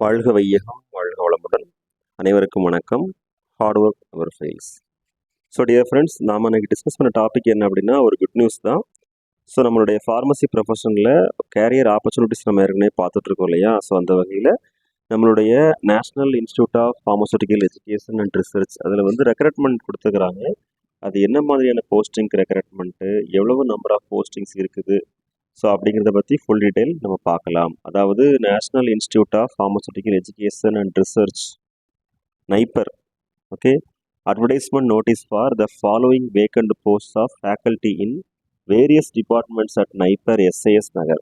வாழ்க வையகம், வாழ்க வளமுடன். அனைவருக்கும் வணக்கம். Hard work never fails. So dear friends, நாம் இன்னைக்கு டிஸ்கஸ் பண்ண டாபிக் என்ன அப்படின்னா ஒரு குட் நியூஸ் தான். ஸோ நம்மளுடைய ஃபார்மசி ப்ரொஃபஷனில் கேரியர் ஆப்பர்ச்சுனிட்டிஸ் நம்ம ஏற்கனவே பார்த்துட்ருக்கோம் இல்லையா? ஸோ அந்த வகையில் நம்மளுடைய national institute of pharmaceutical education and research அதில் வந்து ரெக்ரூட்மெண்ட் கொடுத்துருக்குறாங்க. அது என்ன மாதிரியான போஸ்டிங் ரெக்ரூட்மெண்ட்டு, எவ்வளவு நம்பர் ஆஃப் போஸ்டிங்ஸ் இருக்குது, ஸோ அப்படிங்கிறத பற்றி ஃபுல் டீட்டெயில் நம்ம பார்க்கலாம். அதாவது national institute of pharmaceutical education and research NIPER, okay, advertisement notice for the following vacant post of faculty in various departments at NIPER SAS Nagar.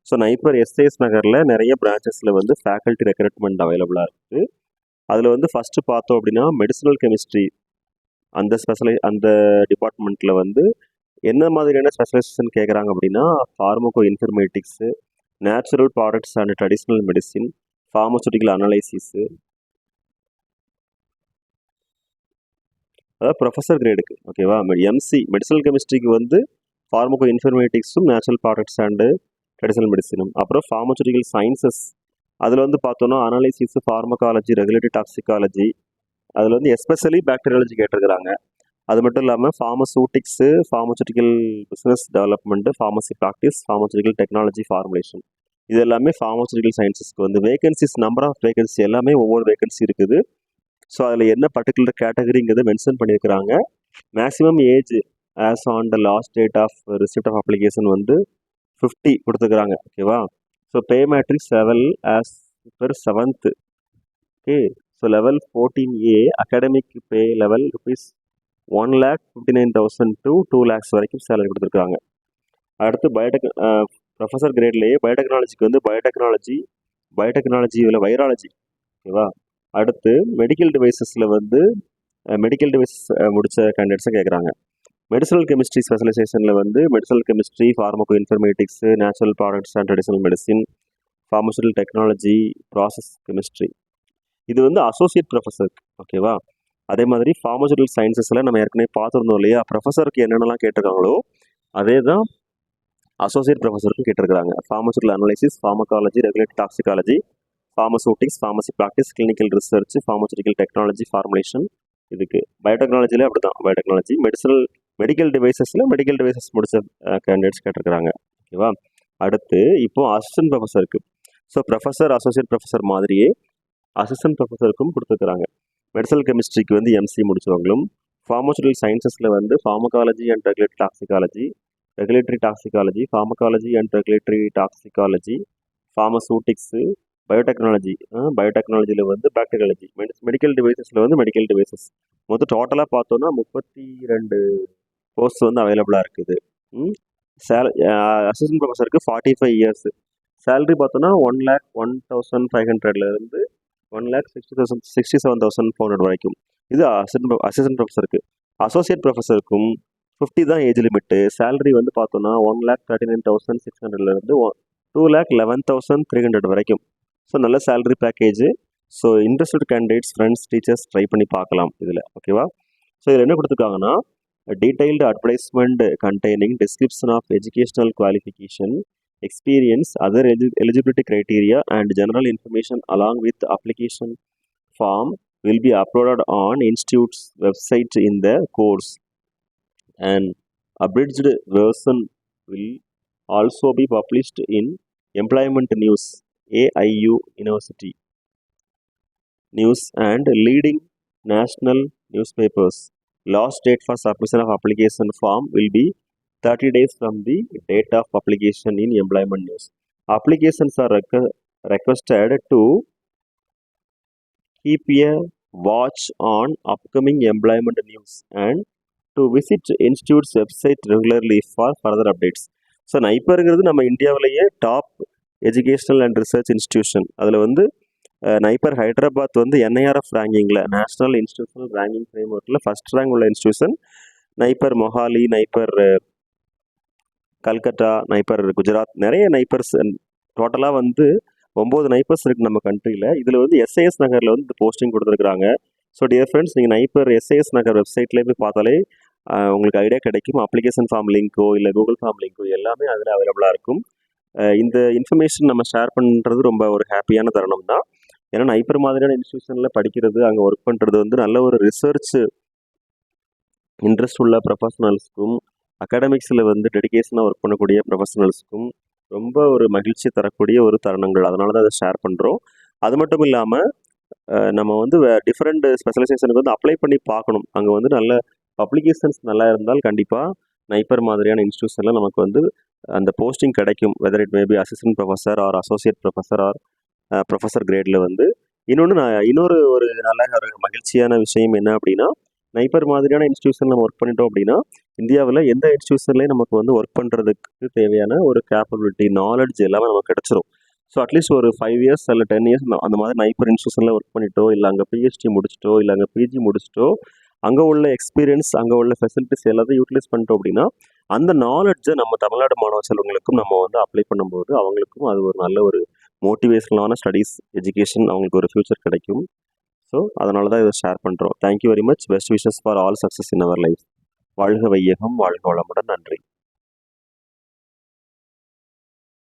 So NIPER SAS நகரில் நிறைய பிரான்ச்சஸில் வந்து faculty recruitment அவைலபிளாக இருக்குது. அதில் வந்து ஃபஸ்ட்டு பார்த்தோம் அப்படின்னா மெடிசினல் கெமிஸ்ட்ரி அந்த டிபார்ட்மெண்ட்டில் வந்து என்ன மாதிரியான ஸ்பெஷலைசேஷன் கேட்குறாங்க அப்படின்னா pharmacoinformatics, natural products and traditional medicine, pharmaceutical analysis, அதாவது ப்ரொஃபஸர் கிரேடுக்கு, ஓகேவா. எம்சி மெடிசனல் கெமிஸ்ட்ரிக்கு வந்து ஃபார்மகோ இன்ஃபர்மேட்டிக்ஸும் நேச்சுரல் ப்ராடக்ட்ஸ் அண்டு ட்ரெடிஷ்னல் மெடிசினும். அப்புறம் ஃபார்மசூட்டிக்கல் சயின்சஸ் அதில் வந்து பார்த்தோன்னா அனலைசிஸு, ஃபார்மகாலஜி, ரெகுலேட்டரி டாக்சிகாலஜி, அதில் வந்து எஸ்பெஷலி பாக்டீரியாலஜி கேட்டிருக்கிறாங்க. அது மட்டும் இல்லாமல் pharmaceutics, pharmaceutical business development, pharmacy practice, pharmaceutical technology formulation, இது எல்லாமே ஃபார்மசூட்டிக்கல் சயின்சஸ்க்கு வந்து வேகன்சிஸ், நம்பர் ஆஃப் வேகன்சி எல்லாமே ஒவ்வொரு வேகன்சி இருக்குது. ஸோ அதில் என்ன பர்டிகுலர் கேட்டகரிங்கிறத மென்ஷன் பண்ணியிருக்கிறாங்க. Maximum age as on the last date of receipt of application வந்து 50 கொடுத்துருக்குறாங்க, ஓகேவா. So pay matrix level as per 7th, okay. So level 14A academic pay level rupees 1,59,000 to 2 lakhs வரைக்கும் salary கொடுத்துருக்காங்க. அடுத்து professor கிரேட்லேயே பயோடெக்னாலஜிக்கு வந்து பயோடெக்னாலஜியில் virology, ஓகேவா. அடுத்து medical டிவைசஸில் வந்து மெடிக்கல் டிவைசஸ் முடித்த கேண்டிடேட்ஸை கேட்குறாங்க. மெடிசனல் கெமிஸ்ட்ரி ஸ்பெஷலைசேஷனில் வந்து medicinal chemistry, pharmacoinformatics, natural products and traditional medicine, pharmaceutical technology, process chemistry, இது வந்து அசோசியேட் ப்ரொஃபஸருக்கு, ஓகேவா. அதே மாதிரி ஃபார்மசூட்டிக்கல் சயின்சஸில் நம்ம ஏற்கனவே பார்த்துருந்தோம் இல்லையா, ப்ரொஃபஸருக்கு என்னென்னலாம் கேட்டிருக்காங்களோ அதே தான் அசோசியேட் ப்ரொஃபஸருக்கும் கேட்டிருக்கிறாங்க. Pharmaceutical analysis, pharmacology, regulatory toxicology, pharmaceutics, pharmacy practice, clinical research, pharmaceutical technology formulation. இதுக்கு பயோடெக்னாலஜியில் அப்படி தான், பயோடெக்னாலஜி. மெடிக்கல் டிவைசஸ் முடிச்ச கேண்டிடேட்ஸ் கேட்டிருக்கிறாங்க, ஓகேவா. அடுத்து இப்போது அசிஸ்டன்ட் ப்ரொஃபஸருக்கு, ஸோ ப்ரொஃபஸர் அசோசியேட் ப்ரொஃபஸர் மாதிரியே அசிஸ்டன்ட் ப்ரொஃபஸருக்கும் கொடுத்துருக்குறாங்க. மெடிசனல் கெமிஸ்ட்ரிக்கு வந்து எம்சி முடிச்சவங்களும், ஃபார்மசூட்டிக்கல் சயின்சஸில் வந்து pharmacology and regulatory toxicology, pharmacology and regulatory toxicology, pharmaceutics, பயோடெக்னாலஜியில் வந்து பாக்டீரியாலஜி, மெடிக்கல் டிவைசஸில் வந்து மெடிக்கல் டிவைசஸ். மொத்தம் டோட்டலாக பார்த்தோன்னா 32 போஸ்ட் வந்து அவைலபிளாக இருக்குது. Assistant ப்ரொஃபஸருக்கு 45 years. சேலரி பார்த்தோன்னா 1,01,500 1,67,400 வரைக்கும். இது அசிஸ்டன்ட் ப்ரொஃபஸருக்கு. அசோசியேட் ப்ரொஃபஸருக்கும் 50 தான் ஏஜ் லிமிட்டு. சேலரி வந்து பார்த்தோன்னா 1,39,600 2,11,300 வரைக்கும். ஸோ நல்ல salary package. So interested candidates, friends, teachers try பண்ணி பார்க்கலாம் இதில், ஓகேவா. ஸோ இதில் என்ன கொடுத்துருக்காங்கன்னா detailed advertisement containing description of educational qualification, experience, other eligibility criteria and general information along with application form will be uploaded on institute's website in the course. An abridged version will also be published in Employment News, AIU University News and leading national newspapers. Last date for submission of application form will be 30 days from the date of publication in Employment News. Applications are requested to keep a watch on upcoming employment news and to visit institute's website regularly for further updates. So நைப்பருங்கிறது நம்ம இந்தியாவிலேயே top educational and research institution. அதில் வந்து NIPER Hyderabad வந்து NIRF ரேங்கிங்கில், national institutional ranking ஃப்ரேம்வொர்க்கில் first rank உள்ள institution. NIPER Mohali, NIPER Calcutta, NIPER Gujarat, நிறைய நைப்பர்ஸ், டோட்டலாக வந்து 9 நைப்பர்ஸ் இருக்குது நம்ம கண்ட்ரியில். இதில் வந்து எஸ்ஐஎஸ் நகரில் வந்து போஸ்டிங் கொடுத்துருக்குறாங்க. ஸோ டியர் ஃப்ரெண்ட்ஸ், நீங்கள் நைப்பர் எஸ்ஐஎஸ் நகர் வெப்சைட்லேயே போய் பார்த்தாலே உங்களுக்கு ஐடியா கிடைக்கும். அப்ளிகேஷன் ஃபார்ம் லிங்க்கோ இல்லை கூகுள் ஃபார்ம் லிங்க்கோ எல்லாமே அதில் அவைலபிளாக இருக்கும். இந்த இன்ஃபர்மேஷன் நம்ம ஷேர் பண்ணுறது ரொம்ப ஒரு ஹாப்பியான தருணம் தான். ஏன்னா நைப்பர் மாதிரியான இன்ஸ்டியூஷனில் படிக்கிறது, அங்கே ஒர்க் பண்ணுறது வந்து நல்ல ஒரு ரிசர்ச் இன்ட்ரெஸ்ட் உள்ள ப்ரொஃபஷனல்ஸ்க்கும், அகாடமிக்ஸில் வந்து டெடிகேஷனாக ஒர்க் பண்ணக்கூடிய ப்ரொஃபஷனல்ஸ்க்கும் ரொம்ப ஒரு மகிழ்ச்சி தரக்கூடிய ஒரு தருணங்கள். அதனால தான் அதை ஷேர் பண்ணுறோம். அது மட்டும் இல்லாமல் நம்ம வந்து டிஃப்ரெண்ட் ஸ்பெஷலைசேஷனுக்கு வந்து அப்ளை பண்ணி பார்க்கணும். அங்கே வந்து நல்ல பப்ளிகேஷன்ஸ் நல்லா இருந்தால் கண்டிப்பாக நைப்பர் மாதிரியான இன்ஸ்டியூஷனில் நமக்கு வந்து அந்த போஸ்டிங் கிடைக்கும். Whether it maybe assistant professor or associate professor or professor கிரேடில் வந்து. இன்னொரு ஒரு நல்ல ஒரு மகிழ்ச்சியான விஷயம் என்ன அப்படின்னா, நைப்பர் மாதிரியான இன்ஸ்டியூஷன் நம்ம ஒர்க் பண்ணிட்டோம் அப்படின்னா, இந்தியாவில் எந்த இன்ஸ்டியூஷன்லேயும் நமக்கு வந்து ஒர்க் பண்ணுறதுக்கு தேவையான ஒரு கேப்பபிலிட்டி, நாலேஜ் எல்லாமே நமக்கு கிடச்சிரும். ஸோ அட்லீஸ்ட் ஒரு 5 இயர்ஸ் இல்லை 10 இயர்ஸ் அந்த மாதிரி நைப்பர் இன்ஸ்டியூஷனில் ஒர்க் பண்ணிட்டோ, இல்லை அங்கே பிஹெச்டி முடிச்சிட்டோ, இல்லை அங்கே பிஜி முடிச்சிட்டோ, அங்கே உள்ள எக்ஸ்பீரியன்ஸ், அங்கே உள்ள ஃபெசிலிட்டிஸ் எல்லாத்தையும் யூட்டிலைஸ் பண்ணிட்டோம் அப்படின்னா, அந்த நாலேஜை நம்ம தமிழ்நாடு மாணவ செல்வங்களுக்கும் நம்ம வந்து அப்ளை பண்ணும்போது அவங்களுக்கும் அது ஒரு நல்ல ஒரு மோட்டிவேஷனலான ஸ்டடீஸ், எஜுகேஷன், அவங்களுக்கு ஒரு ஃபியூச்சர் கிடைக்கும். ஸோ அதனால தான் இதை ஷேர் பண்ணுறோம். Thank you very much. Best wishes for all success in our life. வாழ்க வையகம், வாழ்க வளமுடன். நன்றி.